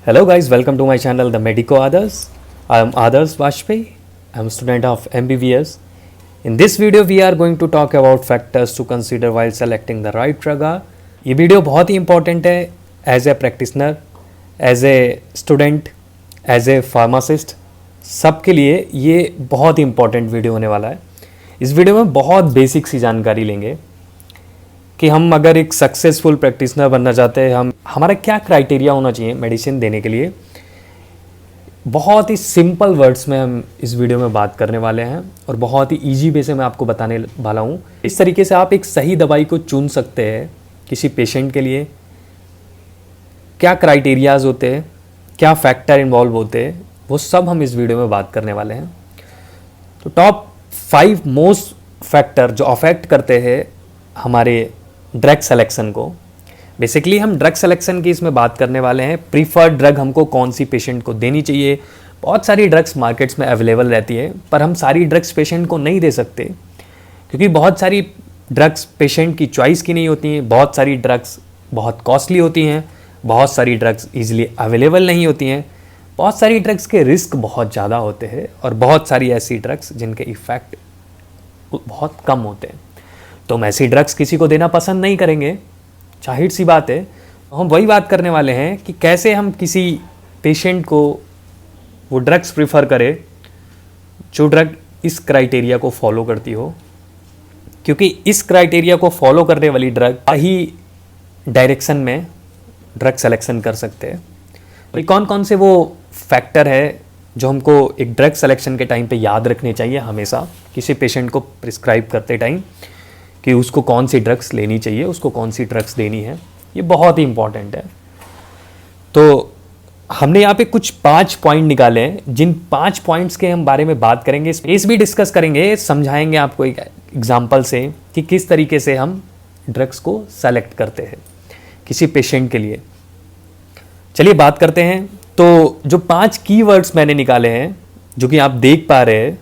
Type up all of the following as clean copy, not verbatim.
Hello guys, welcome to my channel The Medico Others. I am Others Vajpayee. I am a student of MBBS. In this video we are going to talk about factors to consider while selecting the right drug. ये video बहुत ही important है as a practitioner, as a student, as a pharmacist, सबके लिए ये बहुत ही important video होने वाला है। इस वीडियो में बहुत बेसिक सी जानकारी लेंगे कि हम अगर एक सक्सेसफुल प्रैक्टिशनर बनना चाहते हैं, हमारा क्या क्राइटेरिया होना चाहिए मेडिसिन देने के लिए। बहुत ही सिंपल वर्ड्स में हम इस वीडियो में बात करने वाले हैं और बहुत ही इजी वे से मैं आपको बताने वाला हूँ। इस तरीके से आप एक सही दवाई को चुन सकते हैं किसी पेशेंट के लिए। क्या क्राइटेरियाज होते हैं, क्या फैक्टर इन्वॉल्व होते हैं, वो सब हम इस वीडियो में बात करने वाले हैं। तो टॉप 5 मोस्ट फैक्टर जो अफेक्ट करते हैं हमारे ड्रग सिलेक्शन को। बेसिकली हम ड्रग सिलेक्शन की इसमें बात करने वाले हैं। प्रीफर्ड ड्रग हमको कौन सी पेशेंट को देनी चाहिए। बहुत सारी ड्रग्स मार्केट्स में अवेलेबल रहती है, पर हम सारी ड्रग्स पेशेंट को नहीं दे सकते क्योंकि बहुत सारी ड्रग्स पेशेंट की चॉइस की नहीं होती हैं। बहुत सारी ड्रग्स बहुत कॉस्टली होती हैं, बहुत सारी ड्रग्स ईजिली अवेलेबल नहीं होती हैं, बहुत सारी ड्रग्स के रिस्क बहुत ज़्यादा होते हैं और बहुत सारी ऐसी ड्रग्स जिनके इफ़ेक्ट बहुत कम होते हैं। तो हम ऐसी ड्रग्स किसी को देना पसंद नहीं करेंगे, जाहिर सी बात है। हम वही बात करने वाले हैं कि कैसे हम किसी पेशेंट को वो ड्रग्स प्रीफर करें जो ड्रग इस क्राइटेरिया को फॉलो करती हो, क्योंकि इस क्राइटेरिया को फॉलो करने वाली ड्रग ही डायरेक्शन में ड्रग सिलेक्शन कर सकते हैं। तो कौन कौन से वो फैक्टर है जो हमको एक ड्रग सिलेक्शन के टाइम पे याद रखने चाहिए हमेशा किसी पेशेंट को प्रिस्क्राइब करते टाइम, कि उसको कौन सी ड्रग्स लेनी चाहिए, उसको कौन सी ड्रग्स देनी है, ये बहुत ही इंपॉर्टेंट है। तो हमने यहाँ पे कुछ 5 पॉइंट निकाले हैं, जिन 5 पॉइंट्स के हम बारे में बात करेंगे, स्पेस भी डिस्कस करेंगे, समझाएंगे आपको एक एग्जांपल से कि किस तरीके से हम ड्रग्स को सेलेक्ट करते हैं किसी पेशेंट के लिए। चलिए बात करते हैं। तो जो 5 कीवर्ड्स मैंने निकाले हैं जो कि आप देख पा रहे हैं,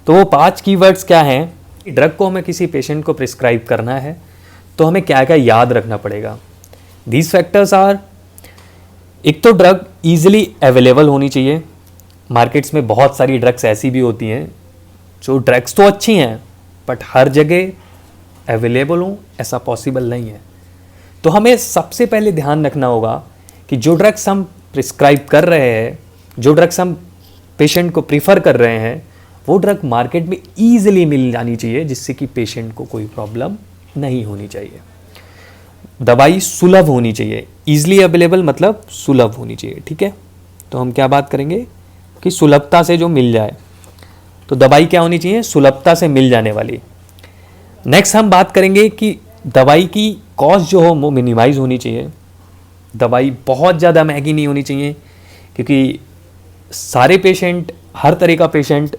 तो वो 5 कीवर्ड्स क्या हैं। ड्रग को हमें किसी पेशेंट को प्रिस्क्राइब करना है तो हमें क्या क्या याद रखना पड़ेगा। दीज फैक्टर्स आर, एक तो ड्रग ईजिली अवेलेबल होनी चाहिए। मार्केट्स में बहुत सारी ड्रग्स ऐसी भी होती हैं जो ड्रग्स तो अच्छी हैं बट हर जगह अवेलेबल हो ऐसा पॉसिबल नहीं है। तो हमें सबसे पहले ध्यान रखना होगा कि जो ड्रग्स हम प्रिस्क्राइब कर रहे हैं, जो ड्रग्स हम पेशेंट को प्रीफर कर रहे हैं, वो ड्रग मार्केट में ईजिली मिल जानी चाहिए, जिससे कि पेशेंट को कोई प्रॉब्लम नहीं होनी चाहिए। दवाई सुलभ होनी चाहिए। ईजिली अवेलेबल मतलब सुलभ होनी चाहिए, ठीक है। तो हम क्या बात करेंगे कि सुलभता से जो मिल जाए, तो दवाई क्या होनी चाहिए, सुलभता से मिल जाने वाली। नेक्स्ट हम बात करेंगे कि दवाई की कॉस्ट जो हो वो मिनिमाइज होनी चाहिए। दवाई बहुत ज़्यादा महंगी नहीं होनी चाहिए, क्योंकि सारे पेशेंट, हर तरह का पेशेंट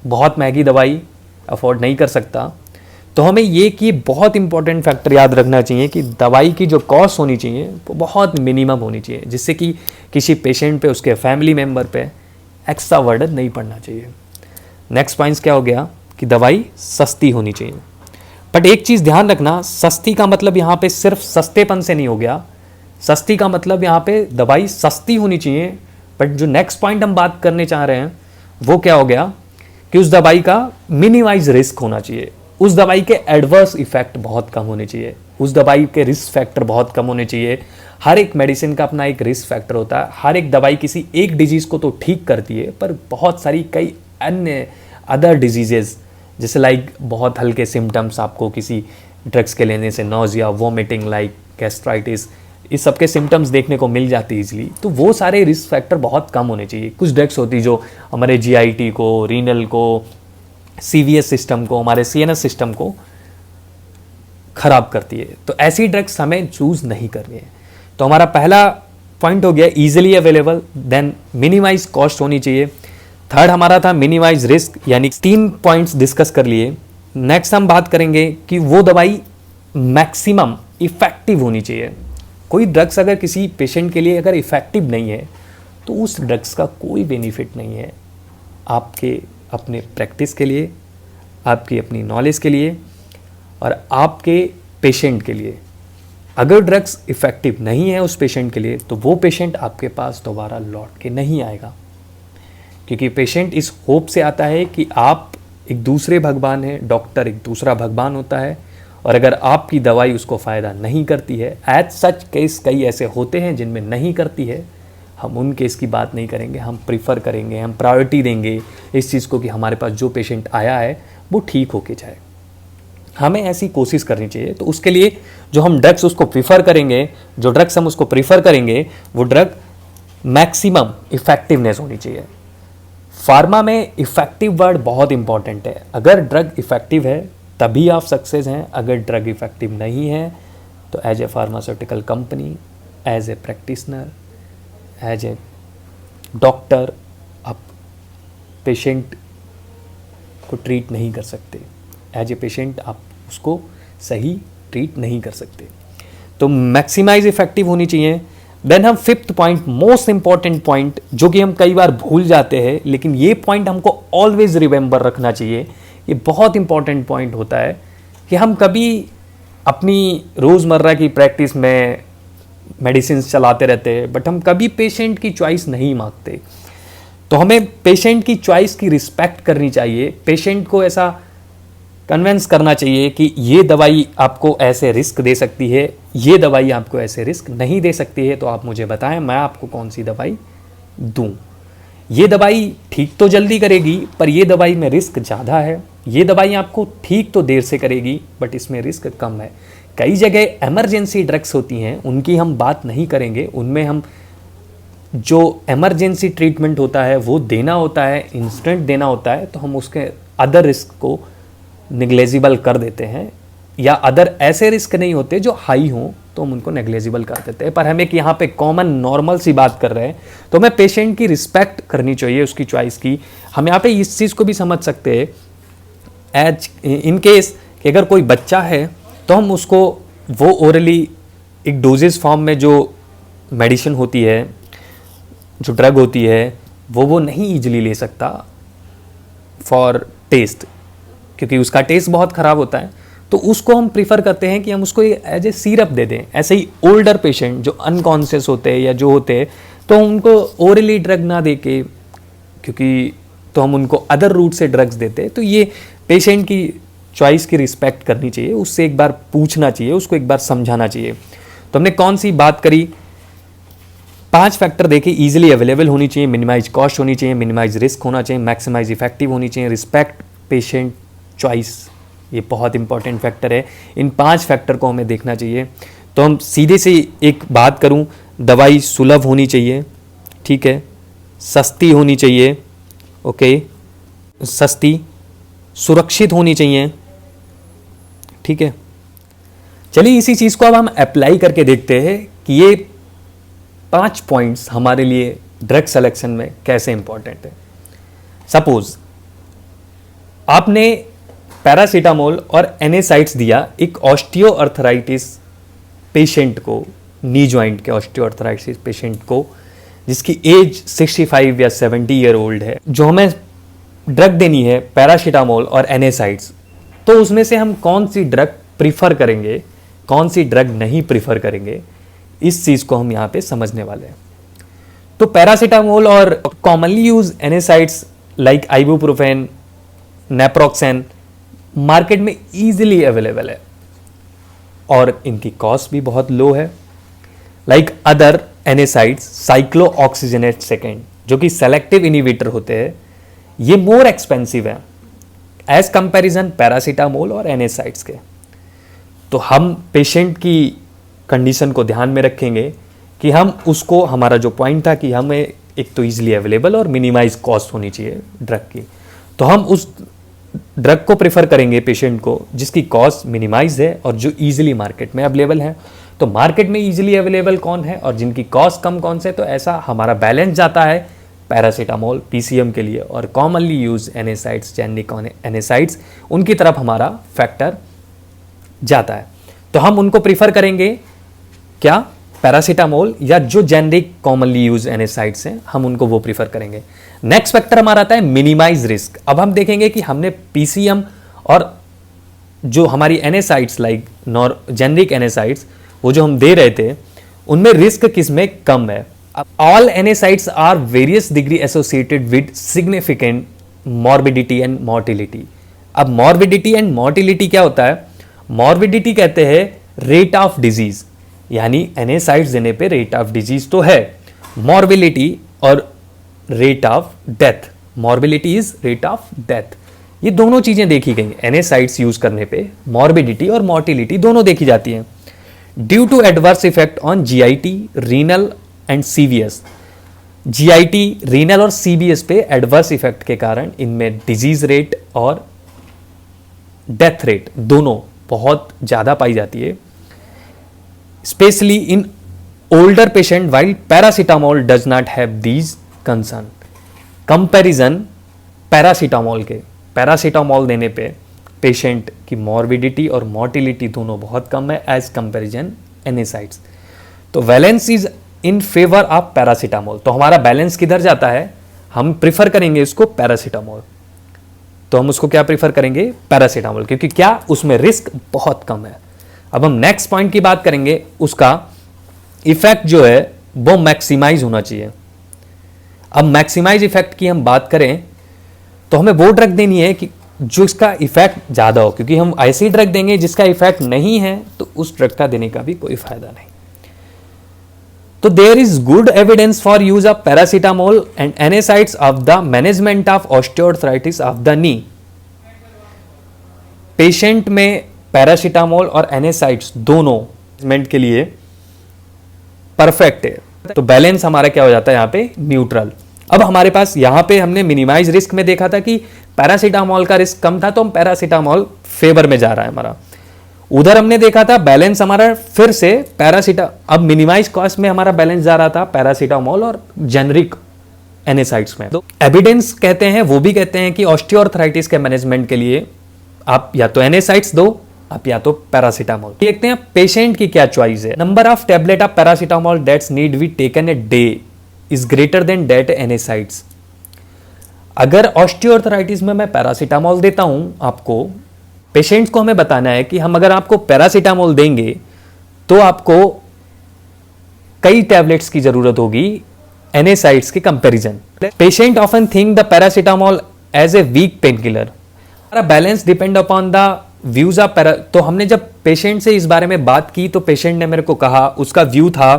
बहुत महंगी दवाई अफोर्ड नहीं कर सकता। तो हमें ये कि बहुत इंपॉर्टेंट फैक्टर याद रखना चाहिए कि दवाई की जो कॉस्ट होनी चाहिए वो बहुत मिनिमम होनी चाहिए, जिससे कि किसी पेशेंट पे, उसके फैमिली मेम्बर पे एक्स्ट्रा बर्डन नहीं पड़ना चाहिए। नेक्स्ट पॉइंट्स क्या हो गया कि दवाई सस्ती होनी चाहिए। बट एक चीज़ ध्यान रखना, सस्ती का मतलब यहाँ पे सिर्फ सस्तेपन से नहीं हो गया। सस्ती का मतलब यहाँ पे दवाई सस्ती होनी चाहिए, बट जो नेक्स्ट पॉइंट हम बात करने चाह रहे हैं वो क्या हो गया कि उस दवाई का मिनिमाइज रिस्क होना चाहिए। उस दवाई के एडवर्स इफेक्ट बहुत कम होने चाहिए, उस दवाई के रिस्क फैक्टर बहुत कम होने चाहिए। हर एक मेडिसिन का अपना एक रिस्क फैक्टर होता है। हर एक दवाई किसी एक डिजीज़ को तो ठीक करती है, पर बहुत सारी कई अन्य अदर डिजीजेज, जैसे लाइक बहुत हल्के सिम्टम्स आपको किसी ड्रग्स के लेने से नोजिया, वोमिटिंग, लाइक गैस्ट्राइटिस, इस सब के सिम्टम्स देखने को मिल जाती है इजीली। तो वो सारे रिस्क फैक्टर बहुत कम होने चाहिए। कुछ ड्रग्स होती जो हमारे जीआईटी को, रीनल को, सीवीएस सिस्टम को, हमारे सीएनएस सिस्टम को खराब करती है, तो ऐसी ड्रग्स हमें चूज नहीं करनी है। तो हमारा पहला पॉइंट हो गया easily available, then minimize cost होनी चाहिए। थर्ड हमारा था मिनिमाइज रिस्क, यानी 3 पॉइंट्स डिस्कस कर लिए। नेक्स्ट हम बात करेंगे कि वो दवाई मैक्सिमम इफेक्टिव होनी चाहिए। कोई ड्रग्स अगर किसी पेशेंट के लिए अगर इफेक्टिव नहीं है तो उस ड्रग्स का कोई बेनिफिट नहीं है आपके अपने प्रैक्टिस के लिए, आपकी अपनी नॉलेज के लिए और आपके पेशेंट के लिए। अगर ड्रग्स इफ़ेक्टिव नहीं है उस पेशेंट के लिए तो वो पेशेंट आपके पास दोबारा लौट के नहीं आएगा, क्योंकि पेशेंट इस होप से आता है कि आप एक दूसरे भगवान हैं, डॉक्टर एक दूसरा भगवान होता है, और अगर आपकी दवाई उसको फ़ायदा नहीं करती है, एज सच केस कई ऐसे होते हैं जिनमें नहीं करती है, हम उन केस की बात नहीं करेंगे, हम प्रीफर करेंगे, हम प्रायोरिटी देंगे इस चीज़ को कि हमारे पास जो पेशेंट आया है वो ठीक होके जाए। हमें ऐसी कोशिश करनी चाहिए। तो उसके लिए जो हम ड्रग्स उसको प्रीफर करेंगे, जो ड्रग्स हम उसको प्रीफर करेंगे, वो ड्रग मैक्सिमम इफेक्टिवनेस होनी चाहिए। फार्मा में इफेक्टिव वर्ड बहुत इंपॉर्टेंट है। अगर ड्रग इफेक्टिव है तभी आप सक्सेस हैं, अगर ड्रग इफेक्टिव नहीं है तो as a pharmaceutical company, as a practitioner, as a doctor आप पेशेंट को ट्रीट नहीं कर सकते। एज ए पेशेंट आप उसको सही ट्रीट नहीं कर सकते। तो मैक्सिमाइज इफेक्टिव होनी चाहिए। देन हम fifth point, most important point, जो कि हम कई बार भूल जाते हैं, लेकिन ये पॉइंट हमको ऑलवेज रिमेंबर रखना चाहिए। ये बहुत इंपॉर्टेंट पॉइंट होता है कि हम कभी अपनी रोज़मर्रा की प्रैक्टिस में मेडिसिन चलाते रहते हैं, बट हम कभी पेशेंट की चॉइस नहीं मांगते। तो हमें पेशेंट की चॉइस की रिस्पेक्ट करनी चाहिए। पेशेंट को ऐसा कन्विंस करना चाहिए कि ये दवाई आपको ऐसे रिस्क दे सकती है, ये दवाई आपको ऐसे रिस्क नहीं दे सकती है, तो आप मुझे बताएं मैं आपको कौन सी दवाई दूं। ये दवाई ठीक तो जल्दी करेगी पर ये दवाई में रिस्क ज़्यादा है, ये दवाई आपको ठीक तो देर से करेगी बट इसमें रिस्क कम है। कई जगह इमरजेंसी ड्रग्स होती हैं, उनकी हम बात नहीं करेंगे, उनमें हम जो इमरजेंसी ट्रीटमेंट होता है वो देना होता है, इंस्टेंट देना होता है, तो हम उसके अदर रिस्क को नेग्लेजिबल कर देते हैं, या अदर ऐसे रिस्क नहीं होते जो हाई हों तो हम उनको नेग्लेजिबल कर देते हैं। पर हम एक यहाँ पे कॉमन नॉर्मल सी बात कर रहे हैं, तो हमें पेशेंट की रिस्पेक्ट करनी चाहिए, उसकी चॉइस की। हम यहाँ पे इस चीज़ को भी समझ सकते हैं, एज इन केस कि अगर कोई बच्चा है तो हम उसको वो ओरली एक डोजेज फॉर्म में जो मेडिसिन होती है, जो ड्रग होती है, वो नहीं ईजिली ले सकता फॉर टेस्ट, क्योंकि उसका टेस्ट बहुत ख़राब होता है। तो उसको हम प्रीफर करते हैं कि हम उसको एज ए सिरप दे दें। ऐसे ही ओल्डर पेशेंट जो अनकॉन्शियस होते हैं या जो होते हैं, तो उनको ओरली ड्रग ना दे के, क्योंकि तो हम उनको अदर रूट से ड्रग्स देते हैं। तो ये पेशेंट की चॉइस की रिस्पेक्ट करनी चाहिए, उससे एक बार पूछना चाहिए, उसको एक बार समझाना चाहिए। तो हमने कौन सी बात करी, 5 फैक्टर देखे, इजीली अवेलेबल होनी चाहिए, मिनिमाइज कॉस्ट होनी चाहिए, मिनिमाइज रिस्क होना चाहिए, मैक्सिमाइज इफेक्टिव होनी चाहिए, रिस्पेक्ट, पेशेंट, चॉइस, ये बहुत इंपॉर्टेंट फैक्टर है। इन 5 फैक्टर को हमें देखना चाहिए। तो हम सीधे से एक बात करूं, दवाई सुलभ होनी चाहिए, ठीक है, सस्ती होनी चाहिए, ओके, सस्ती, सुरक्षित होनी चाहिए, ठीक है। चलिए इसी चीज़ को अब हम अप्लाई करके देखते हैं कि ये 5 पॉइंट्स हमारे लिए ड्रग सिलेक्शन में कैसे इंपॉर्टेंट है। सपोज आपने पैरासीटामोल और एनेसाइड्स दिया एक ऑस्टियोआर्थराइटिस पेशेंट को, नी जॉइंट के ऑस्टियोआर्थराइटिस पेशेंट को, जिसकी एज 65 या 70 ईयर ओल्ड है, जो हमें ड्रग देनी है पैरासीटामोल और एनेसाइड्स, तो उसमें से हम कौन सी ड्रग प्रीफर करेंगे, कौन सी ड्रग नहीं प्रीफर करेंगे, इस चीज़ को हम यहाँ पे समझने वाले हैं। तो पैरासीटामोल और commonly use NSAIDs like ibuprofen, naproxen market में ईजिली अवेलेबल है और इनकी कॉस्ट भी बहुत लो है। Like other NSAIDs, cyclooxygenase second, जो कि सेलेक्टिव इनिबिटर होते हैं, ये मोर एक्सपेंसिव है एज कंपैरिजन पैरासीटामोल और एनेसाइड्स के। तो हम पेशेंट की कंडीशन को ध्यान में रखेंगे कि हम उसको, हमारा जो पॉइंट था कि हमें एक तो ईजिली अवेलेबल और मिनिमाइज कॉस्ट होनी चाहिए ड्रग की, तो हम उस ड्रग को प्रेफर करेंगे पेशेंट को जिसकी कॉस्ट मिनिमाइज है और जो ईजिली मार्केट में अवेलेबल है। तो मार्केट में ईजिली अवेलेबल कौन है और जिनकी कॉस्ट कम कौन से, तो ऐसा हमारा बैलेंस जाता है पैरासीटामोल पीसीएम के लिए, और कॉमनली यूज एनेसाइड्स, जेनरिक एनेसाइड्स, उनकी तरफ हमारा फैक्टर जाता है। तो हम उनको प्रीफर करेंगे, क्या, पैरासीटामोल, या जो जेनरिक कॉमनली यूज एनेसाइड्स हैं हम उनको वो प्रीफर करेंगे। नेक्स्ट फैक्टर हमारा आता है मिनिमाइज रिस्क। अब हम देखेंगे कि हमने पीसीएम और जो हमारी एनेसाइड्स लाइक जेनरिक एनेसाइड्स, वो जो हम दे रहे थे उनमें रिस्क किसमें कम है। All NSAIDs are various degree associated with significant morbidity and mortality. अब मॉर्बिडिटी एंड मोर्टिलिटी क्या होता है? मॉर्बिडिटी कहते हैं रेट ऑफ डिजीज, यानी NSAIDs देने पे रेट ऑफ डिजीज तो है, मॉर्बिलिटी और rate of death, morbidity is rate of death, ये दोनों चीजें देखी गई NSAIDs यूज करने पे, मॉर्बिडिटी और मॉर्टिलिटी दोनों देखी जाती हैं। Due to adverse effect on GIT, renal and CVS, GIT, renal और CVS पे एडवर्स इफेक्ट के कारण इनमें डिजीज रेट और डेथ रेट दोनों बहुत ज्यादा पाई जाती है, especially in older patient, while paracetamol does not have these concern. Comparison paracetamol के, पैरासीटामोल देने पे पेशेंट की मॉर्बिडिटी और मोर्टिलिटी दोनों बहुत कम है एज कंपैरिजन NSAIDs। तो valence is in favour of paracetamol, तो हमारा बैलेंस किधर जाता है? हम प्रिफर करेंगे इसको पैरासीटामोल, तो हम उसको क्या प्रिफर करेंगे? पैरासीटामोल, क्योंकि क्या उसमें रिस्क बहुत कम है। अब हम नेक्स्ट पॉइंट की बात करेंगे, उसका इफेक्ट जो है वो मैक्सिमाइज होना चाहिए। अब मैक्सिमाइज इफेक्ट की हम बात करें तो हमें वो ड्रग देनी है कि जो इसका इफेक्ट ज्यादा हो, क्योंकि हम ऐसी ड्रग देंगे जिसका इफेक्ट नहीं है तो उस ड्रग का देने का भी कोई फायदा नहीं। तो there is good evidence for use of paracetamol and NSAIDs of the management of osteoarthritis of the knee. Patient में पैरासीटामोल और NSAIDs दोनों मैनेजमेंट के लिए परफेक्ट है, तो बैलेंस हमारा क्या हो जाता है यहाँ पे? न्यूट्रल। अब हमारे पास यहाँ पे हमने मिनिमाइज रिस्क में देखा था कि पैरासीटामोल का रिस्क कम था, तो हम पैरासीटामोल फेवर में जा रहा है हमारा। उधर हमने देखा था बैलेंस हमारा फिर से अब मिनिमाइज कॉस्ट में हमारा बैलेंस जा रहा था पैरासीटामोल और जेनरिक NSAIDs में। तो एविडेंस कहते हैं, वो भी कहते हैं कि ऑस्टियोआर्थराइटिस के मैनेजमेंट के लिए आप या तो NSAIDs दो, आप या तो पैरासीटामोल। देखते हैं पेशेंट की क्या चॉइस है। Number of tablet of paracetamol that's need be taken a day is greater than that NSAIDs। अगर ऑस्टियोआर्थराइटिस में मैं पैरासीटामोल देता हूं आपको, पेशेंट्स को हमें बताना है कि हम अगर आपको पैरासीटामोल देंगे तो आपको कई टैबलेट्स की जरूरत होगी NSAIDs के comparison. Patient often think the paracetamol as a weak pain killer. हमारा balance depend upon the views of तो हमने जब पेशेंट से इस बारे में बात की तो पेशेंट ने मेरे को कहा, उसका व्यू था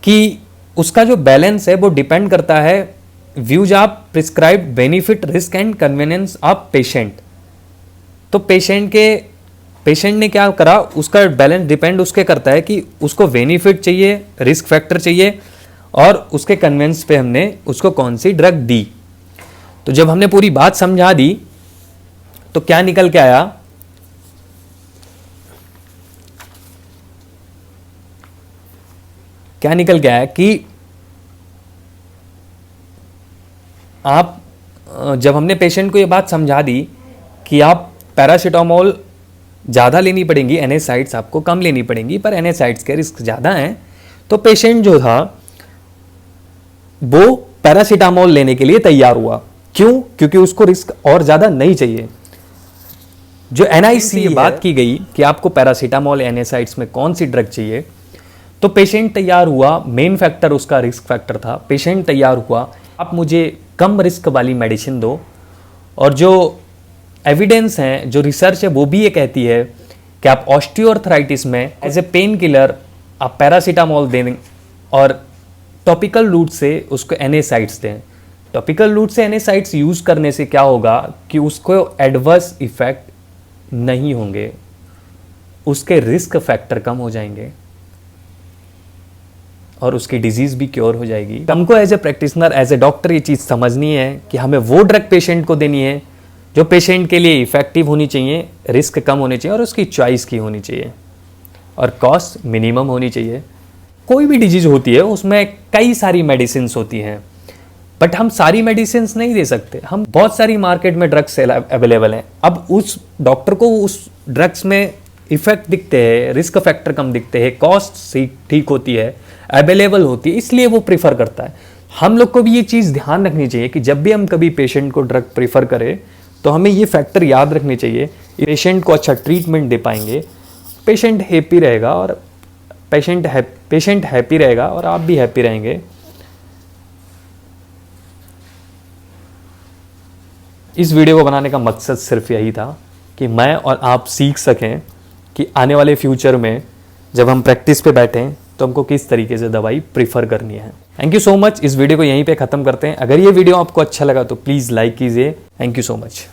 कि उसका जो बैलेंस है वो डिपेंड करता है views of prescribed benefit, risk and convenience of patient. तो पेशेंट ने क्या करा, उसका बैलेंस डिपेंड उसके करता है कि उसको बेनिफिट चाहिए, रिस्क फैक्टर चाहिए और उसके कन्वेंस पे हमने उसको कौन सी ड्रग दी। तो जब हमने पूरी बात समझा दी तो क्या निकल के आया, क्या निकल के आया कि आप जब हमने पेशेंट को ये बात समझा दी कि आप पैरासीटामोल ज़्यादा लेनी पड़ेंगी, NSAIDs आपको कम लेनी पड़ेंगी, पर NSAIDs के रिस्क ज़्यादा हैं, तो पेशेंट जो था वो पैरासीटामोल लेने के लिए तैयार हुआ। क्यों? क्योंकि उसको रिस्क और ज़्यादा नहीं चाहिए। जो NIC बात की गई कि आपको पैरासीटामोल NSAIDs में कौन सी ड्रग चाहिए, तो पेशेंट तैयार हुआ, मेन फैक्टर उसका रिस्क फैक्टर था। पेशेंट तैयार हुआ, आप मुझे कम रिस्क वाली मेडिसिन दो, और जो एविडेंस है, जो रिसर्च है, वो भी ये कहती है कि आप ऑस्टियोआर्थराइटिस में एज ए पेन किलर आप पैरासीटामोल दें और टॉपिकल रूट से उसको NSAIDs दें। टॉपिकल रूट से NSAIDs यूज करने से क्या होगा कि उसको एडवर्स इफेक्ट नहीं होंगे, उसके रिस्क फैक्टर कम हो जाएंगे और उसकी डिजीज भी क्योर हो जाएगी। हमको as a practitioner, as a doctor ये चीज़ समझनी है कि हमें वो ड्रग पेशेंट को देनी है जो पेशेंट के लिए इफेक्टिव होनी चाहिए, रिस्क कम होने चाहिए और उसकी चॉइस की होनी चाहिए और कॉस्ट मिनिमम होनी चाहिए। कोई भी डिजीज होती है उसमें कई सारी मेडिसिन होती हैं, बट हम सारी मेडिसिन नहीं दे सकते। हम बहुत सारी मार्केट में ड्रग्स अवेलेबल हैं। अब उस डॉक्टर को उस ड्रग्स में इफेक्ट दिखते हैं, रिस्क फैक्टर कम दिखते हैं, कॉस्ट ठीक होती है, अवेलेबल होती है, इसलिए वो प्रीफर करता है। हम लोग को भी ये चीज़ ध्यान रखनी चाहिए कि जब भी हम कभी पेशेंट को ड्रग प्रीफर करें तो हमें ये फैक्टर याद रखने चाहिए, पेशेंट को अच्छा ट्रीटमेंट दे पाएंगे पेशेंट हैप्पी रहेगा और पेशेंट हैप्पी रहेगा और आप भी हैप्पी रहेंगे। इस वीडियो को बनाने का मकसद सिर्फ यही था कि मैं और आप सीख सकें कि आने वाले फ्यूचर में जब हम प्रैक्टिस पे बैठें तो हमको किस तरीके से दवाई प्रीफर करनी है। Thank you so much. इस वीडियो को यहीं पे ख़त्म करते हैं। अगर ये वीडियो आपको अच्छा लगा तो प्लीज़ लाइक कीजिए। Thank you so much.